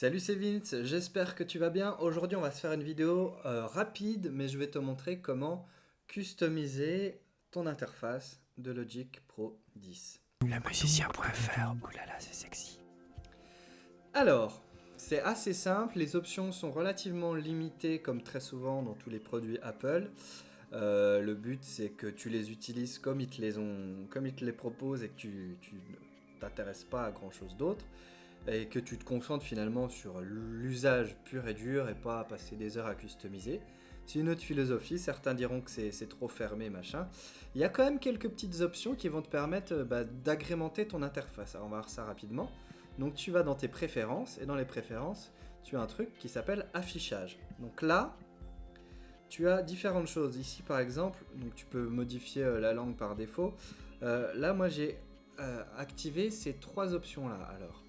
Salut, c'est Vince, j'espère que tu vas bien. Aujourd'hui, on va se faire une vidéo rapide, mais je vais te montrer comment customiser ton interface de Logic Pro 10. Lamusicien.fr, oh là là, c'est sexy. Alors, c'est assez simple, les options sont relativement limitées comme très souvent dans tous les produits Apple. Le but, c'est que tu les utilises comme comme ils te les proposent et que tu ne t'intéresses pas à grand chose d'autre. Et que tu te concentres finalement sur l'usage pur et dur et pas à passer des heures à customiser. C'est une autre philosophie, certains diront que c'est trop fermé, machin. Il y a quand même quelques petites options qui vont te permettre d'agrémenter ton interface. Alors on va voir ça rapidement. Donc tu vas dans tes préférences, et dans les préférences, tu as un truc qui s'appelle affichage. Donc là, tu as différentes choses. Ici par exemple, donc tu peux modifier la langue par défaut. Là moi j'ai activé ces trois options là. Alors,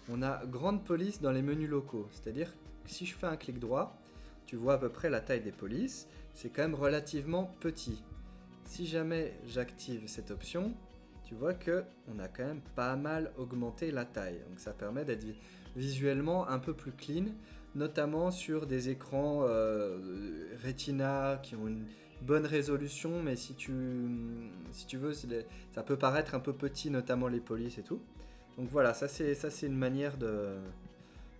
on a grande police dans les menus locaux, c'est-à-dire que si je fais un clic droit, tu vois à peu près la taille des polices, c'est quand même relativement petit. Si jamais j'active cette option, tu vois que on a quand même pas mal augmenté la taille, donc ça permet d'être visuellement un peu plus clean, notamment sur des écrans Retina qui ont une bonne résolution, mais si tu veux, ça peut paraître un peu petit, notamment les polices et tout. Donc voilà, ça c'est une manière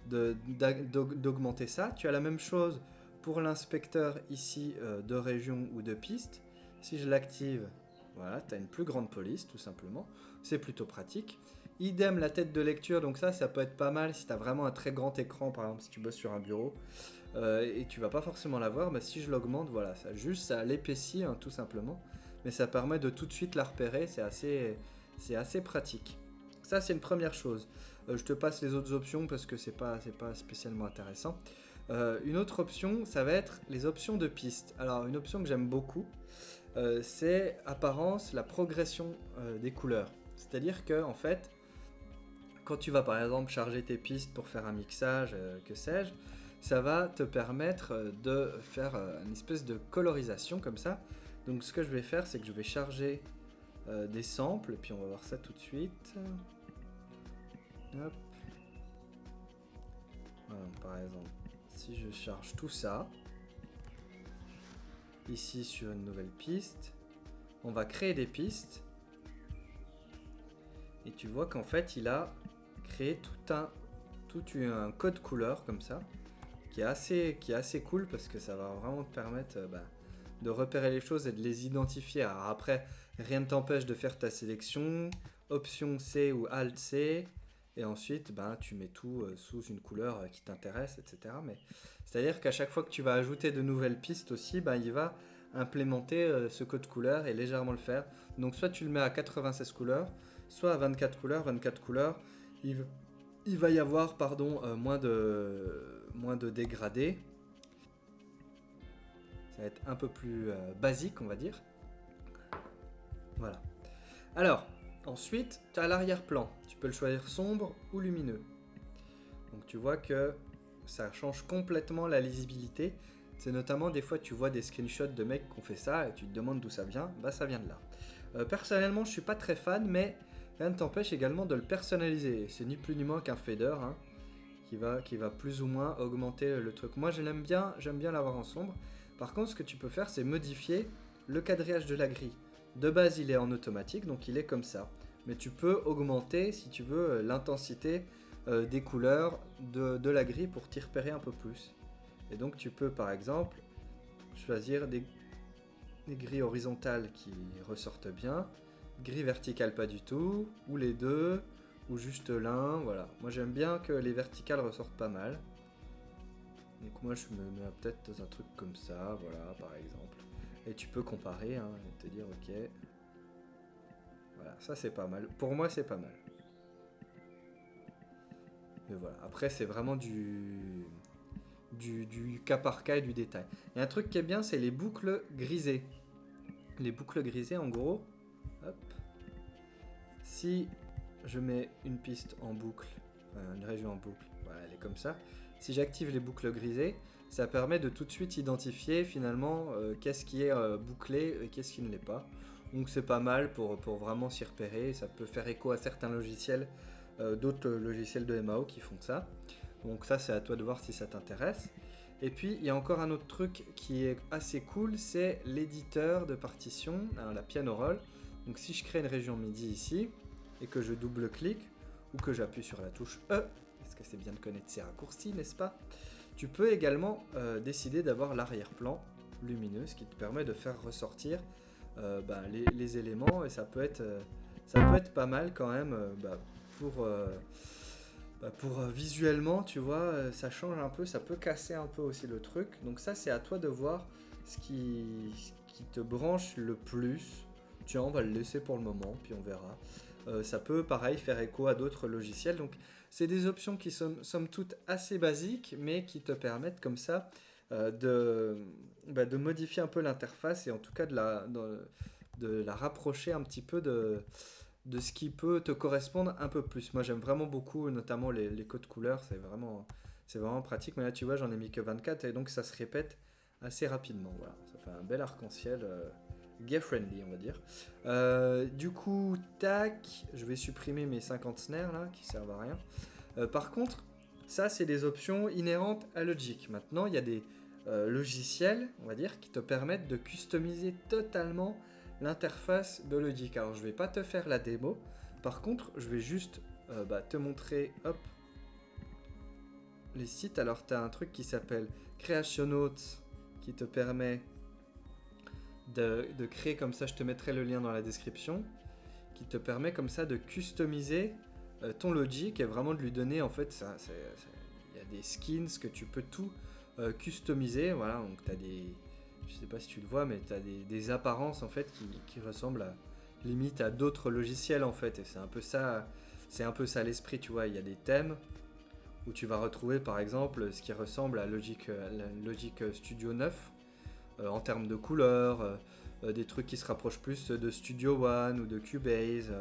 d'augmenter ça. Tu as la même chose pour l'inspecteur ici de région ou de piste. Si je l'active, voilà, tu as une plus grande police tout simplement. C'est plutôt pratique. Idem la tête de lecture, donc ça peut être pas mal si tu as vraiment un très grand écran, par exemple si tu bosses sur un bureau et tu vas pas forcément la voir. Si je l'augmente, voilà, ça l'épaissit hein, tout simplement. Mais ça permet de tout de suite la repérer, c'est assez pratique. Ça, c'est une première chose. Je te passe les autres options parce que c'est pas spécialement intéressant. Une autre option, ça va être les options de piste. Alors, une option que j'aime beaucoup, c'est apparence, la progression des couleurs. C'est-à-dire que, en fait, quand tu vas par exemple charger tes pistes pour faire un mixage, que sais-je, ça va te permettre de faire une espèce de colorisation comme ça. Donc, ce que je vais faire, c'est que je vais charger des samples, et puis on va voir ça tout de suite. Hop. Voilà, par exemple, si je charge tout ça, ici sur une nouvelle piste, on va créer des pistes, et tu vois qu'en fait il a créé tout un code couleur comme ça, qui est assez cool parce que ça va vraiment te permettre de repérer les choses et de les identifier. Alors après, rien ne t'empêche de faire ta sélection, option C ou Alt C, et ensuite tu mets tout sous une couleur qui t'intéresse, etc. Mais c'est-à-dire qu'à chaque fois que tu vas ajouter de nouvelles pistes aussi, il va implémenter ce code couleur et légèrement le faire. Donc soit tu le mets à 96 couleurs, soit à 24 couleurs. 24 couleurs, il va y avoir moins de dégradés. Ça va être un peu plus basique, on va dire. Voilà. Alors, ensuite, tu as l'arrière-plan. Tu peux le choisir sombre ou lumineux. Donc tu vois que ça change complètement la lisibilité. C'est notamment des fois tu vois des screenshots de mecs qui ont fait ça et tu te demandes d'où ça vient. Ça vient de là. Personnellement, je suis pas très fan, mais rien ne t'empêche également de le personnaliser. C'est ni plus ni moins qu'un fader hein, qui va plus ou moins augmenter le truc. Moi, j'aime bien l'avoir en sombre. Par contre, ce que tu peux faire, c'est modifier le quadrillage de la grille. De base, il est en automatique, donc il est comme ça. Mais tu peux augmenter, si tu veux, l'intensité des couleurs de la grille pour t'y repérer un peu plus. Et donc, tu peux, par exemple, choisir des grilles horizontales qui ressortent bien, grilles verticales pas du tout, ou les deux, ou juste l'un, voilà. Moi, j'aime bien que les verticales ressortent pas mal. Donc moi je me mets peut-être dans un truc comme ça, voilà par exemple. Et tu peux comparer hein, et te dire ok. Voilà, ça c'est pas mal. Pour moi c'est pas mal. Mais voilà, après c'est vraiment du cas par cas et du détail. Et un truc qui est bien c'est les boucles grisées. Les boucles grisées en gros, hop. Si je mets une piste en boucle, une région en boucle, voilà elle est comme ça. Si j'active les boucles grisées, ça permet de tout de suite identifier finalement qu'est-ce qui est bouclé et qu'est-ce qui ne l'est pas. Donc c'est pas mal pour vraiment s'y repérer. Ça peut faire écho à certains logiciels, d'autres logiciels de MAO qui font ça. Donc ça, c'est à toi de voir si ça t'intéresse. Et puis, il y a encore un autre truc qui est assez cool, c'est l'éditeur de partition, la piano roll. Donc si je crée une région MIDI ici, et que je double-clique, ou que j'appuie sur la touche E, parce que c'est bien de connaître ces raccourcis, n'est-ce pas? Tu peux également décider d'avoir l'arrière-plan lumineux, ce qui te permet de faire ressortir les éléments, et ça peut être pas mal quand même pour visuellement, tu vois, ça change un peu, ça peut casser un peu aussi le truc. Donc ça, c'est à toi de voir ce qui te branche le plus. Tiens, on va le laisser pour le moment, puis on verra. Ça peut, pareil, faire écho à d'autres logiciels. Donc, c'est des options qui sont, somme toute, assez basiques, mais qui te permettent comme ça de modifier un peu l'interface et en tout cas de la rapprocher un petit peu de ce qui peut te correspondre un peu plus. Moi, j'aime vraiment beaucoup, notamment les codes couleurs, c'est vraiment pratique. Mais là, tu vois, j'en ai mis que 24 et donc ça se répète assez rapidement. Voilà, ça fait un bel arc-en-ciel gay-friendly, on va dire. Du coup, tac, je vais supprimer mes 50 snares là, qui servent à rien. Par contre, ça, c'est des options inhérentes à Logic. Maintenant, il y a des logiciels, on va dire, qui te permettent de customiser totalement l'interface de Logic. Alors, je vais pas te faire la démo. Par contre, je vais juste te montrer, hop, les sites. Alors, tu as un truc qui s'appelle Creation Notes, qui te permet de créer comme ça. Je te mettrai le lien dans la description, qui te permet comme ça de customiser ton Logic et vraiment de lui donner, en fait, il y a des skins que tu peux tout customiser. Voilà, donc tu as je sais pas si tu le vois, mais tu as des apparences en fait qui ressemblent limite à d'autres logiciels en fait. Et c'est un peu ça l'esprit, tu vois. Il y a des thèmes où tu vas retrouver par exemple ce qui ressemble à Logic Studio 9 en termes de couleurs, des trucs qui se rapprochent plus de Studio One ou de Cubase.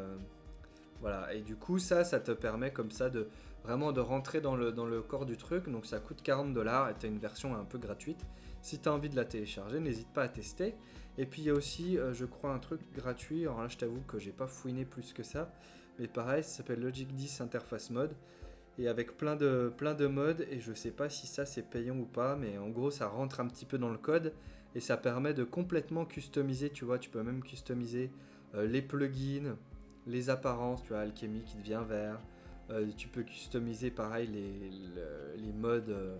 Voilà, et du coup ça te permet comme ça de vraiment de rentrer dans le corps du truc. Donc ça coûte 40$ et tu as une version un peu gratuite. Si tu as envie de la télécharger, n'hésite pas à tester. Et puis il y a aussi, je crois, un truc gratuit. Alors là, je t'avoue que j'ai pas fouiné plus que ça. Mais pareil, ça s'appelle Logic 10 Interface Mode. Et avec plein de modes. Et je sais pas si ça c'est payant ou pas. Mais en gros, ça rentre un petit peu dans le code. Et ça permet de complètement customiser. Tu vois, tu peux même customiser les plugins, les apparences. Tu vois, Alchemy qui devient vert. Tu peux customiser pareil les modes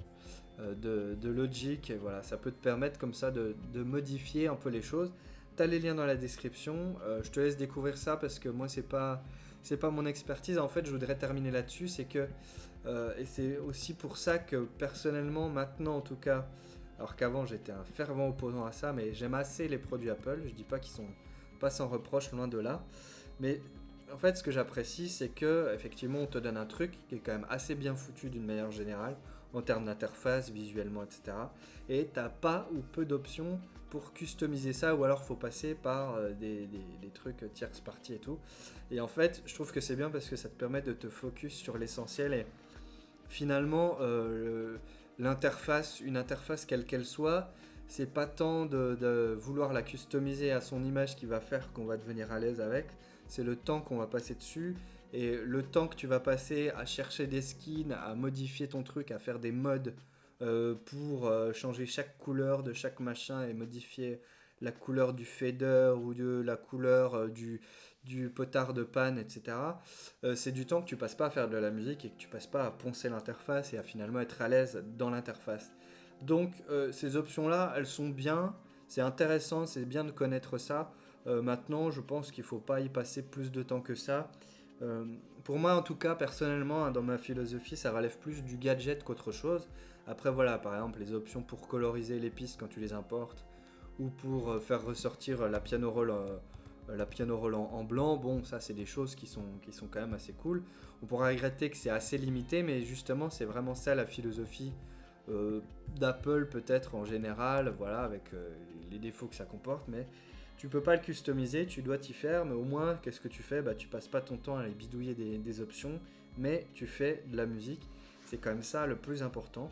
de Logic, et voilà, ça peut te permettre comme ça de modifier un peu les choses. Tu as les liens dans la description, je te laisse découvrir ça parce que moi c'est pas mon expertise. En fait, je voudrais terminer là-dessus, c'est que et c'est aussi pour ça que personnellement maintenant en tout cas, alors qu'avant j'étais un fervent opposant à ça, mais j'aime assez les produits Apple. Je dis pas qu'ils sont pas sans reproche, loin de là, mais en fait, ce que j'apprécie, c'est que effectivement, on te donne un truc qui est quand même assez bien foutu d'une manière générale, en termes d'interface, visuellement, etc. Et t'as pas ou peu d'options pour customiser ça, ou alors faut passer par des trucs tierce party et tout. Et en fait, je trouve que c'est bien parce que ça te permet de te focus sur l'essentiel et finalement, une interface quelle qu'elle soit, c'est pas tant de vouloir la customiser à son image qui va faire qu'on va devenir à l'aise avec, c'est le temps qu'on va passer dessus et le temps que tu vas passer à chercher des skins, à modifier ton truc, à faire des mods pour changer chaque couleur de chaque machin et modifier la couleur du fader ou de la couleur du potard de panne, etc. C'est du temps que tu passes pas à faire de la musique et que tu passes pas à poncer l'interface et à finalement être à l'aise dans l'interface. Donc ces options-là, elles sont bien, c'est intéressant, c'est bien de connaître ça. Maintenant, je pense qu'il faut pas y passer plus de temps que ça. Pour moi, en tout cas, personnellement, hein, dans ma philosophie, ça relève plus du gadget qu'autre chose. Après, voilà, par exemple, les options pour coloriser les pistes quand tu les importes, ou pour faire ressortir la piano roll en blanc, bon, ça, c'est des choses qui sont quand même assez cool. On pourra regretter que c'est assez limité, mais justement, c'est vraiment ça la philosophie d'Apple, peut-être en général, voilà, avec les défauts que ça comporte, mais tu peux pas le customiser, tu dois t'y faire, mais au moins, qu'est-ce que tu fais? Bah, tu passes pas ton temps à aller bidouiller des options, mais tu fais de la musique. C'est quand même ça le plus important.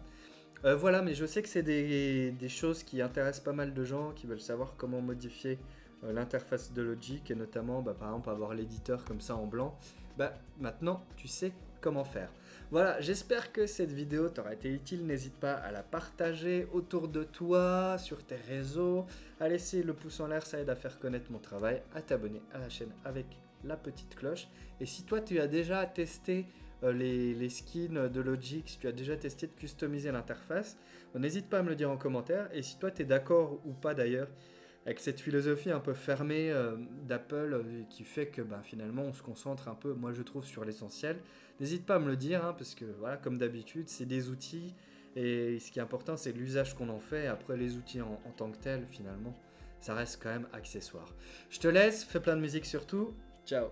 Voilà, mais je sais que c'est des choses qui intéressent pas mal de gens, qui veulent savoir comment modifier l'interface de Logic, et notamment, bah, par exemple, avoir l'éditeur comme ça en blanc. Bah, maintenant, tu sais comment faire. Voilà, j'espère que cette vidéo t'aura été utile. N'hésite pas à la partager autour de toi, sur tes réseaux, à laisser le pouce en l'air, ça aide à faire connaître mon travail, à t'abonner à la chaîne avec la petite cloche. Et si toi tu as déjà testé les skins de Logic, si tu as déjà testé de customiser l'interface, n'hésite pas à me le dire en commentaire. Et si toi tu es d'accord ou pas d'ailleurs avec cette philosophie un peu fermée d'Apple qui fait que finalement on se concentre un peu, moi je trouve, sur l'essentiel. N'hésite pas à me le dire, hein, parce que voilà, comme d'habitude, c'est des outils et ce qui est important, c'est l'usage qu'on en fait. Après, les outils en tant que tels, finalement, ça reste quand même accessoire. Je te laisse, fais plein de musique surtout. Ciao.